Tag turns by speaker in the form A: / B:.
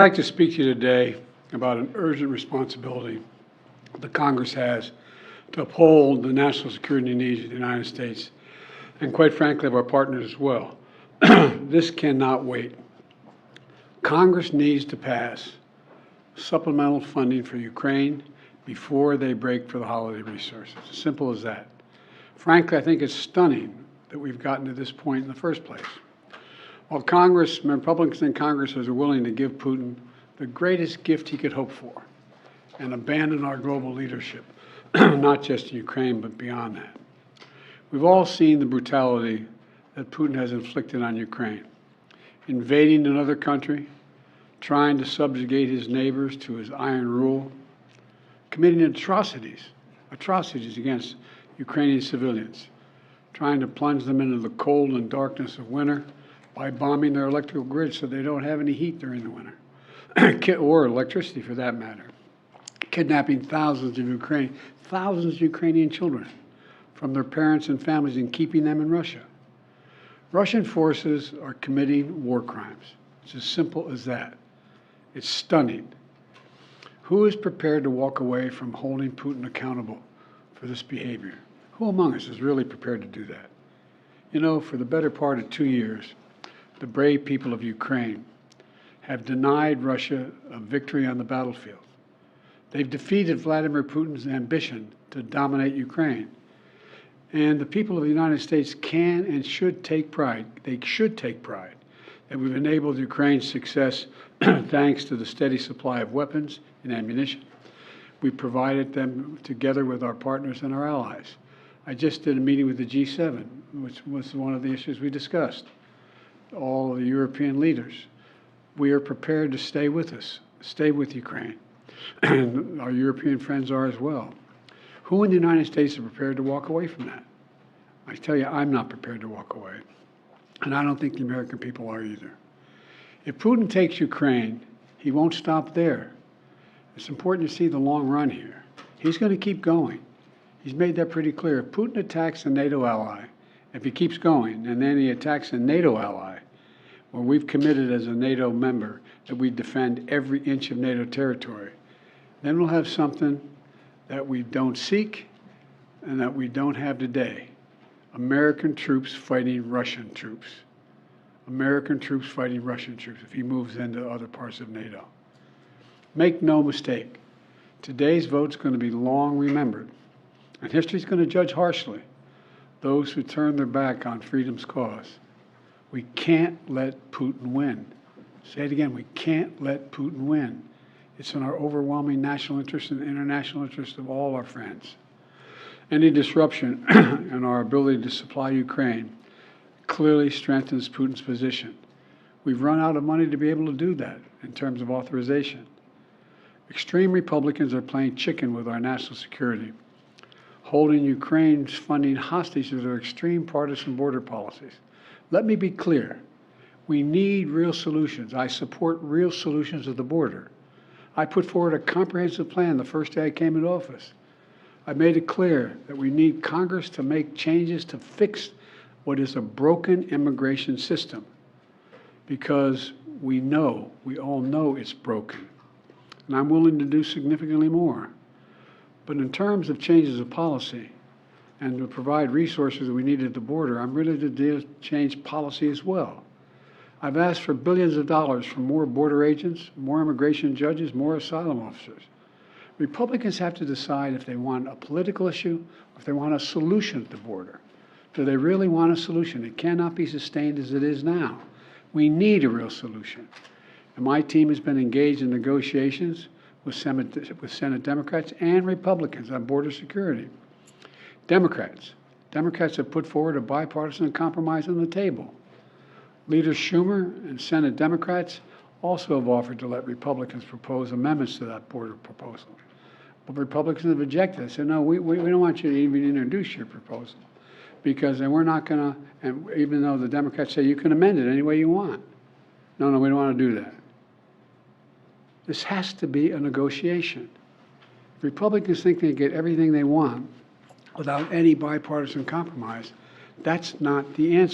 A: I'd like to speak to you today about an urgent responsibility the Congress has to uphold the national security needs of the United States and, quite frankly, of our partners as well. This cannot wait. Congress needs to pass supplemental funding for Ukraine before they break for the holiday resources. As simple as that. Frankly, I think it's stunning that we've gotten to this point in the first place. While Republicans in Congress are willing to give Putin the greatest gift he could hope for and abandon our global leadership, not just in Ukraine, but beyond that. We've all seen the brutality that Putin has inflicted on Ukraine, invading another country, trying to subjugate his neighbors to his iron rule, committing atrocities against Ukrainian civilians, trying to plunge them into the cold and darkness of winter by bombing their electrical grid so they don't have any heat during the winter, or electricity for that matter, kidnapping thousands of Ukrainian children from their parents and families and keeping them in Russia. Russian forces are committing war crimes. It's as simple as that. It's stunning. Who is prepared to walk away from holding Putin accountable for this behavior? Who among us is really prepared to do that? You know, for the better part of 2 years, the brave people of Ukraine have denied Russia a victory on the battlefield. They've defeated Vladimir Putin's ambition to dominate Ukraine. And the people of the United States can and should take pride. They should take pride that we've enabled Ukraine's success thanks to the steady supply of weapons and ammunition. We provided them together with our partners and our allies. I just did a meeting with the G7, which was one of the issues we discussed. All the European leaders. We are prepared to stay with us, stay with Ukraine. And our European friends are as well. Who in the United States are prepared to walk away from that? I tell you, I'm not prepared to walk away. And I don't think the American people are either. If Putin takes Ukraine, he won't stop there. It's important to see the long run here. He's going to keep going. He's made that pretty clear. If Putin attacks a NATO ally, if he keeps going, and then he attacks a NATO ally, where we've committed as a NATO member that we defend every inch of NATO territory, then we'll have something that we don't seek and that we don't have today. American troops fighting Russian troops. American troops fighting Russian troops if he moves into other parts of NATO. Make no mistake, today's vote's going to be long remembered, and history's going to judge harshly those who turn their back on freedom's cause. We can't let Putin win. Say it again, we can't let Putin win. It's in our overwhelming national interest and international interest of all our friends. Any disruption in our ability to supply Ukraine clearly strengthens Putin's position. We've run out of money to be able to do that in terms of authorization. Extreme Republicans are playing chicken with our national security, holding Ukraine's funding hostage to their extreme partisan border policies. Let me be clear. We need real solutions. I support real solutions at the border. I put forward a comprehensive plan the first day I came into office. I made it clear that we need Congress to make changes to fix what is a broken immigration system, because we all know it's broken. And I'm willing to do significantly more. But in terms of changes of policy and to provide resources that we need at the border, I'm ready to change policy as well. I've asked for billions of dollars for more border agents, more immigration judges, more asylum officers. Republicans have to decide if they want a political issue or if they want a solution at the border. Do they really want a solution? It cannot be sustained as it is now. We need a real solution. And my team has been engaged in negotiations with Senate Democrats and Republicans on border security. Democrats have put forward a bipartisan compromise on the table. Leaders Schumer and Senate Democrats also have offered to let Republicans propose amendments to that border proposal. But Republicans have rejected it. Said, no, we don't want you to even introduce your proposal, because then we're not going to, and even though the Democrats say you can amend it any way you want. No, we don't want to do that. This has to be a negotiation. Republicans think they get everything they want without any bipartisan compromise. That's not the answer.